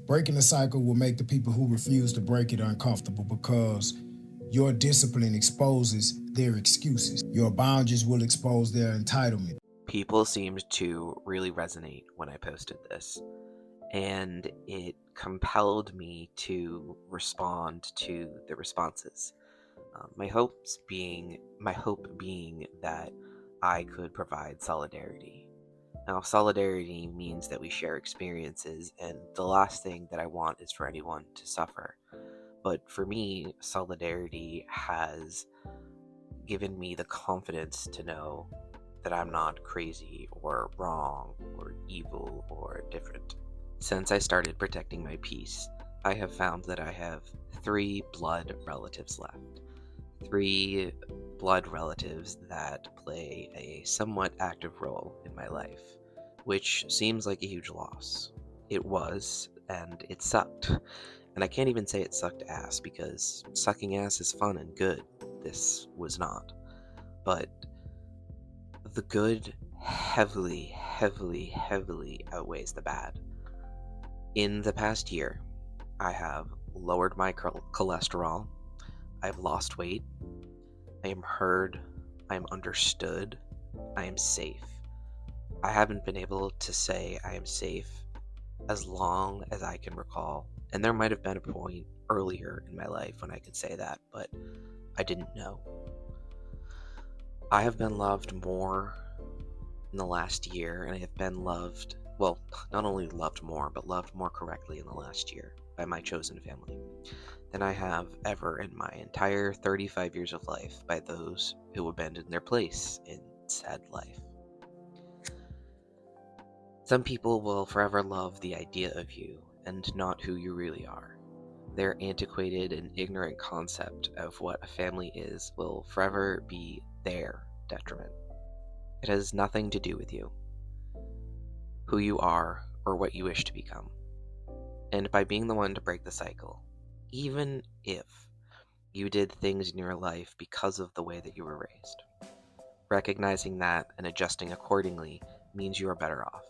Breaking the cycle will make the people who refuse to break it uncomfortable because your discipline exposes their excuses. Your boundaries will expose their entitlement. People seemed to really resonate when I posted this, and it compelled me to respond to the responses. My hope being that I could provide solidarity. Now, solidarity means that we share experiences, and the last thing that I want is for anyone to suffer. But for me, solidarity has given me the confidence to know that I'm not crazy or wrong or evil or different. Since I started protecting my peace, I have found that I have 3 blood relatives left. 3 blood relatives that play a somewhat active role in my life, which seems like a huge loss. It was, and it sucked. And I can't even say it sucked ass, because sucking ass is fun and good. This was not. But the good heavily outweighs the bad. In the past year, I have lowered my cholesterol, I've lost weight, I am heard, I am understood, I am safe. I haven't been able to say I am safe as long as I can recall, and there might have been a point earlier in my life when I could say that, but I didn't know. I have been loved more in the last year, and I have been loved, well, not only loved more, but loved more correctly in the last year by my chosen family than I have ever in my entire 35 years of life by those who abandoned their place in said life. Some people will forever love the idea of you and not who you really are. Their antiquated and ignorant concept of what a family is will forever be their detriment. It has nothing to do with you, who you are, or what you wish to become. And by being the one to break the cycle, even if you did things in your life because of the way that you were raised, recognizing that and adjusting accordingly means you are better off.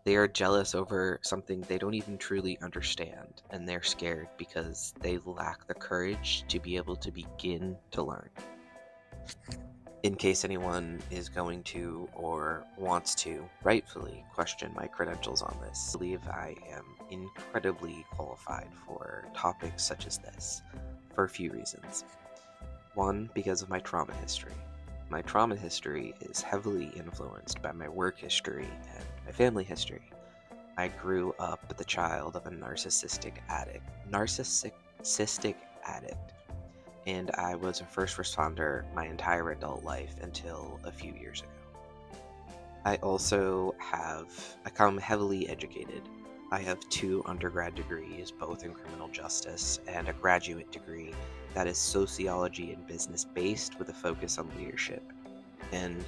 They are jealous over something they don't even truly understand, and they're scared because they lack the courage to be able to begin to learn. In case anyone is going to or wants to rightfully question my credentials on this, I believe I am incredibly qualified for topics such as this for a few reasons. One, because of my trauma history. My trauma history is heavily influenced by my work history and my family history. I grew up the child of a narcissistic addict, and I was a first responder my entire adult life until a few years ago. I also have become heavily educated. I have 2 undergrad degrees, both in criminal justice, and a graduate degree that is sociology and business based with a focus on leadership. And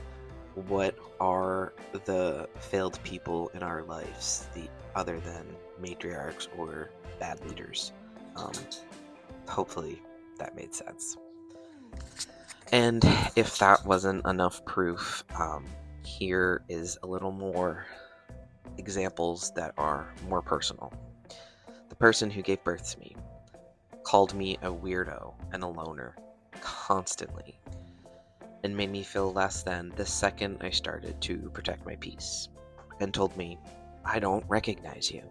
what are the failed people in our lives other than matriarchs or bad leaders? Hopefully that made sense. And if that wasn't enough proof, here is a little more examples that are more personal. The person who gave birth to me called me a weirdo and a loner constantly, and made me feel less than the second I started to protect my peace, and told me, "I don't recognize you."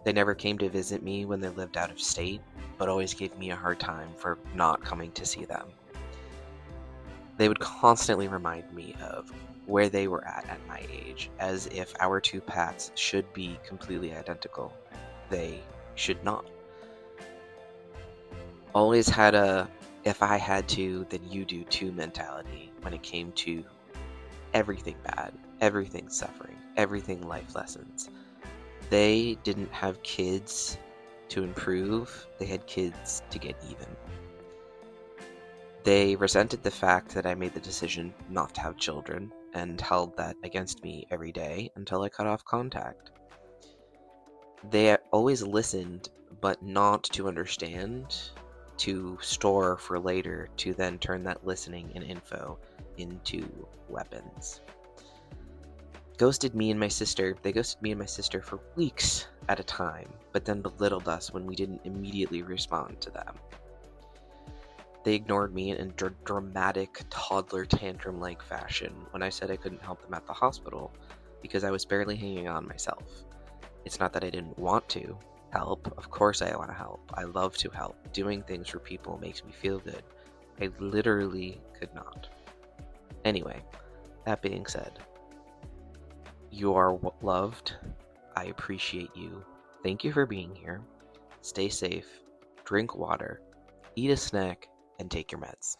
They never came to visit me when they lived out of state, but always gave me a hard time for not coming to see them. They would constantly remind me of where they were at my age, as if our 2 paths should be completely identical. They should not. Always had a "if I had to, then you do too" mentality when it came to everything bad, everything suffering, everything life lessons. They didn't have kids to improve, they had kids to get even. They resented the fact that I made the decision not to have children, and held that against me every day until I cut off contact. They always listened, but not to understand, to store for later, to then turn that listening and info into weapons. ghosted me and my sister. They ghosted me and my sister for weeks at a time, but then belittled us when we didn't immediately respond to them. They ignored me in dramatic toddler tantrum-like fashion when I said I couldn't help them at the hospital because I was barely hanging on myself. It's not that I didn't want to help. Of course I want to help. I love to help. Doing things for people makes me feel good. I literally could not. Anyway, that being said, you are loved. I appreciate you. Thank you for being here. Stay safe. Drink water. Eat a snack. And take your meds.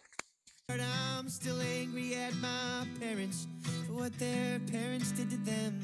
I'm still angry at my parents for what their parents did to them.